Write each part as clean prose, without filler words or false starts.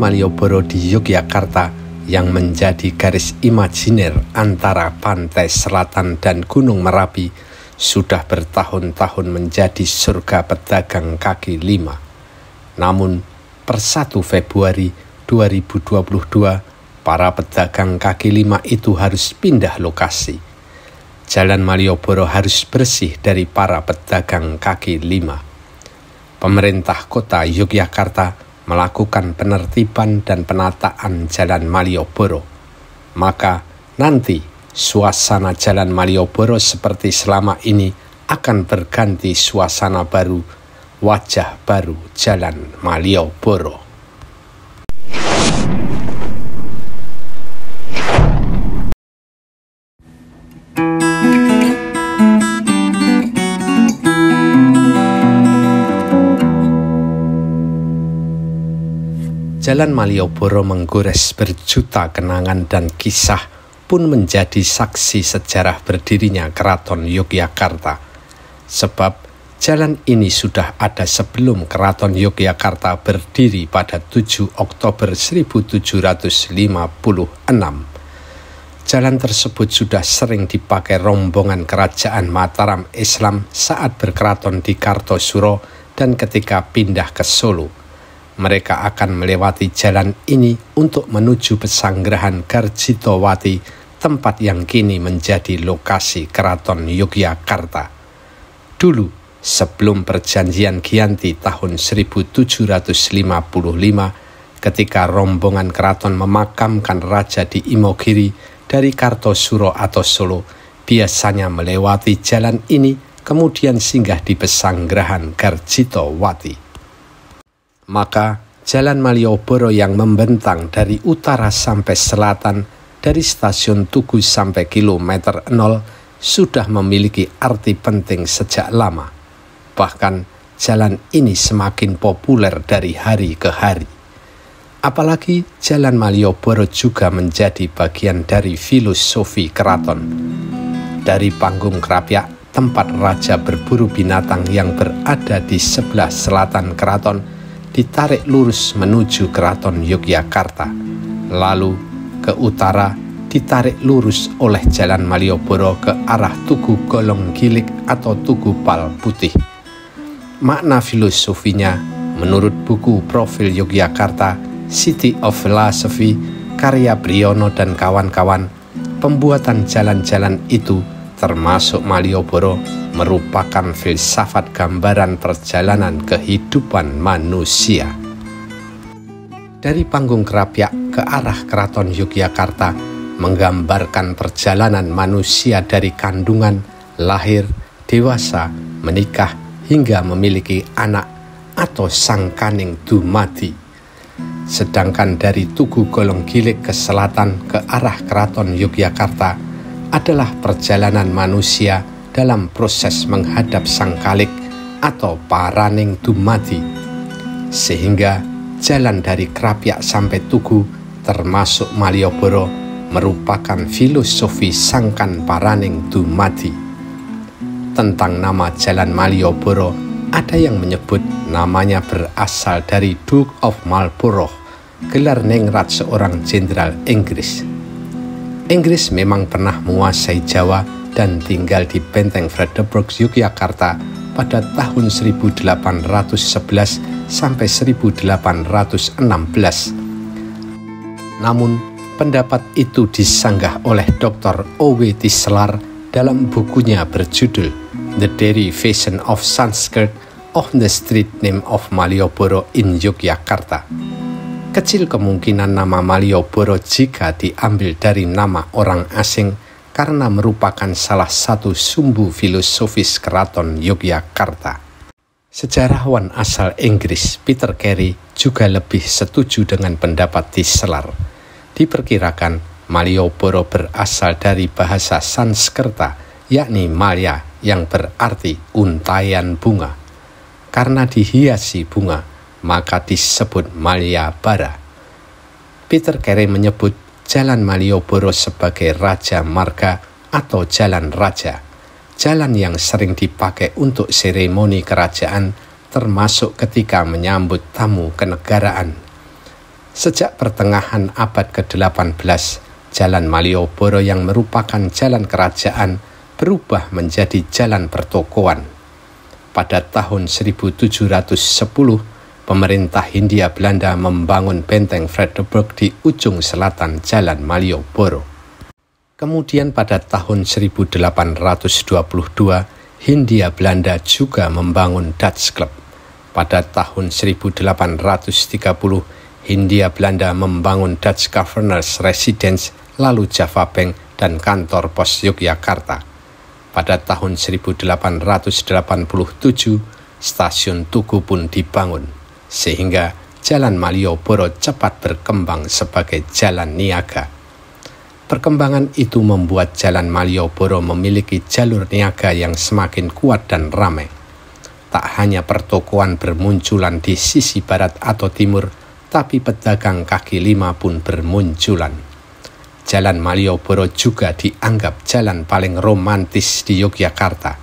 Malioboro di Yogyakarta yang menjadi garis imajiner antara pantai selatan dan Gunung Merapi sudah bertahun-tahun menjadi surga pedagang kaki lima. Namun, per 1 Februari 2022, para pedagang kaki lima itu harus pindah lokasi. Jalan Malioboro harus bersih dari para pedagang kaki lima. Pemerintah Kota Yogyakarta melakukan penertiban dan penataan Jalan Malioboro. Maka nanti suasana Jalan Malioboro seperti selama ini akan berganti suasana baru, wajah baru Jalan Malioboro. Jalan Malioboro menggores berjuta kenangan dan kisah pun menjadi saksi sejarah berdirinya Keraton Yogyakarta. Sebab jalan ini sudah ada sebelum Keraton Yogyakarta berdiri pada 7 Oktober 1756. Jalan tersebut sudah sering dipakai rombongan kerajaan Mataram Islam saat berkeraton di Kartosuro dan ketika pindah ke Solo. Mereka akan melewati jalan ini untuk menuju pesanggrahan Garjitowati, tempat yang kini menjadi lokasi Keraton Yogyakarta. Dulu, sebelum perjanjian Giyanti tahun 1755, ketika rombongan keraton memakamkan raja di Imogiri dari Kartosuro atau Solo, biasanya melewati jalan ini kemudian singgah di pesanggrahan Garjitowati. Maka Jalan Malioboro yang membentang dari utara sampai selatan, dari stasiun Tugu sampai kilometer 0, sudah memiliki arti penting sejak lama. Bahkan jalan ini semakin populer dari hari ke hari. Apalagi Jalan Malioboro juga menjadi bagian dari filosofi keraton. Dari panggung Krapyak, tempat raja berburu binatang yang berada di sebelah selatan keraton, ditarik lurus menuju Keraton Yogyakarta, lalu ke utara ditarik lurus oleh Jalan Malioboro ke arah Tugu Golong Gilik atau Tugu Pal Putih. Makna filosofinya menurut buku Profil Yogyakarta, City of Philosophy, karya Briono dan kawan-kawan, pembuatan jalan-jalan itu termasuk Malioboro merupakan filsafat gambaran perjalanan kehidupan manusia. Dari panggung Krapyak ke arah Keraton Yogyakarta menggambarkan perjalanan manusia dari kandungan, lahir, dewasa, menikah, hingga memiliki anak atau sangkaning dumadi. Sedangkan dari Tugu Golong Gilik ke selatan ke arah Keraton Yogyakarta adalah perjalanan manusia dalam proses menghadap sang kalik atau paraning dumadi. Sehingga jalan dari Krapyak sampai Tugu termasuk Malioboro merupakan filosofi sangkan paraning dumadi. Tentang nama Jalan Malioboro, ada yang menyebut namanya berasal dari Duke of Marlborough, gelar ningrat seorang jenderal Inggris. Inggris memang pernah menguasai Jawa dan tinggal di Benteng Fredericburg, Yogyakarta pada tahun 1811 sampai 1816. Namun, pendapat itu disanggah oleh Dr. O.W. Tislar dalam bukunya berjudul The Derivation of Sanskrit of the Street Name of Malioboro in Yogyakarta. Kecil kemungkinan nama Malioboro jika diambil dari nama orang asing karena merupakan salah satu sumbu filosofis Keraton Yogyakarta. Sejarawan asal Inggris Peter Carey juga lebih setuju dengan pendapat Tislar. Diperkirakan Malioboro berasal dari bahasa Sanskerta, yakni Malya, yang berarti untaian bunga. Karena dihiasi bunga, maka disebut Malyabara. Peter Carey menyebut Jalan Malioboro sebagai Raja Marga atau Jalan Raja, jalan yang sering dipakai untuk seremoni kerajaan termasuk ketika menyambut tamu kenegaraan. Sejak pertengahan abad ke-18, Jalan Malioboro yang merupakan jalan kerajaan berubah menjadi jalan pertokoan. Pada tahun 1710, pemerintah Hindia Belanda membangun benteng Vredenburg di ujung selatan Jalan Malioboro. Kemudian pada tahun 1822, Hindia Belanda juga membangun Dutch Club. Pada tahun 1830, Hindia Belanda membangun Dutch Governors Residence, lalu Java Bank dan kantor pos Yogyakarta. Pada tahun 1887, stasiun Tugu pun dibangun, sehingga Jalan Malioboro cepat berkembang sebagai jalan niaga. Perkembangan itu membuat Jalan Malioboro memiliki jalur niaga yang semakin kuat dan ramai. Tak hanya pertokoan bermunculan di sisi barat atau timur, tapi pedagang kaki lima pun bermunculan. Jalan Malioboro juga dianggap jalan paling romantis di Yogyakarta.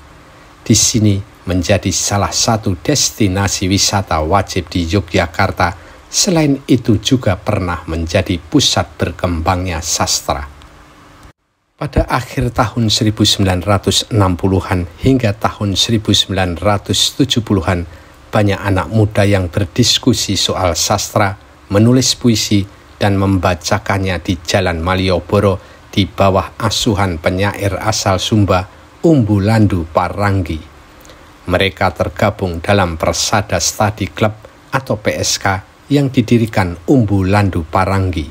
Di sini menjadi salah satu destinasi wisata wajib di Yogyakarta. Selain itu juga pernah menjadi pusat berkembangnya sastra. Pada akhir tahun 1960-an hingga tahun 1970-an, banyak anak muda yang berdiskusi soal sastra, menulis puisi, dan membacakannya di Jalan Malioboro di bawah asuhan penyair asal Sumba, Umbu Landu Paranggi. Mereka tergabung dalam Persada Study Club atau PSK yang didirikan Umbu Landu Paranggi.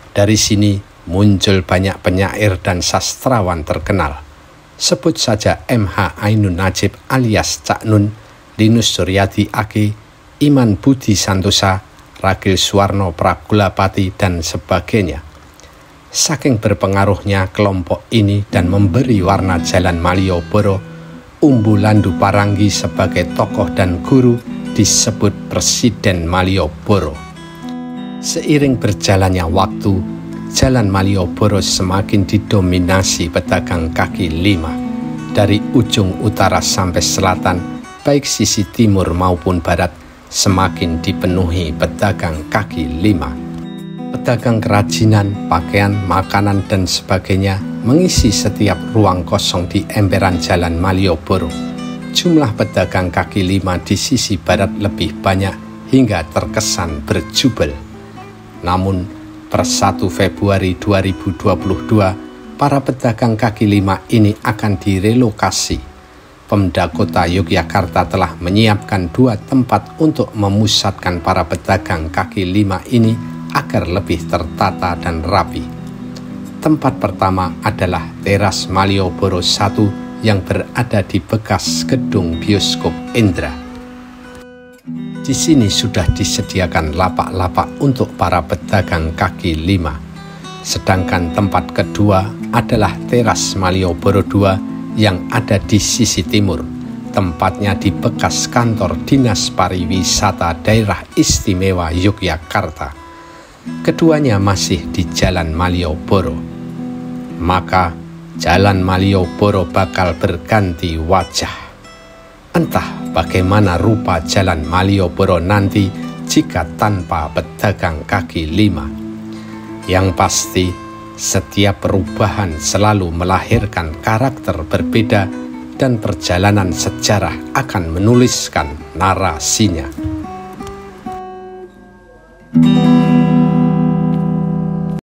Dari sini muncul banyak penyair dan sastrawan terkenal. Sebut saja M.H. Ainun Najib alias Cak Nun, Linus Suryadi Age, Iman Budi Santosa, Ragil Suwarno Pragulapati, dan sebagainya. Saking berpengaruhnya kelompok ini dan memberi warna Jalan Malioboro, Umbu Landu Paranggi sebagai tokoh dan guru disebut Presiden Malioboro. Seiring berjalannya waktu, Jalan Malioboro semakin didominasi pedagang kaki lima. Dari ujung utara sampai selatan, baik sisi timur maupun barat, semakin dipenuhi pedagang kaki lima. Pedagang kerajinan, pakaian, makanan, dan sebagainya mengisi setiap ruang kosong di emperan Jalan Malioboro. Jumlah pedagang kaki lima di sisi barat lebih banyak hingga terkesan berjubel. Namun, per 1 Februari 2022, para pedagang kaki lima ini akan direlokasi. Pemda Kota Yogyakarta telah menyiapkan 2 tempat untuk memusatkan para pedagang kaki lima ini agar lebih tertata dan rapi. Tempat pertama adalah Teras Malioboro 1 yang berada di bekas gedung bioskop Indra. Di sini sudah disediakan lapak-lapak untuk para pedagang kaki lima. Sedangkan tempat kedua adalah Teras Malioboro 2 yang ada di sisi timur. Tempatnya di bekas kantor Dinas Pariwisata Daerah Istimewa Yogyakarta. Keduanya masih di Jalan Malioboro. Maka Jalan Malioboro bakal berganti wajah. Entah bagaimana rupa Jalan Malioboro nanti jika tanpa pedagang kaki lima. Yang pasti, setiap perubahan selalu melahirkan karakter berbeda dan perjalanan sejarah akan menuliskan narasinya.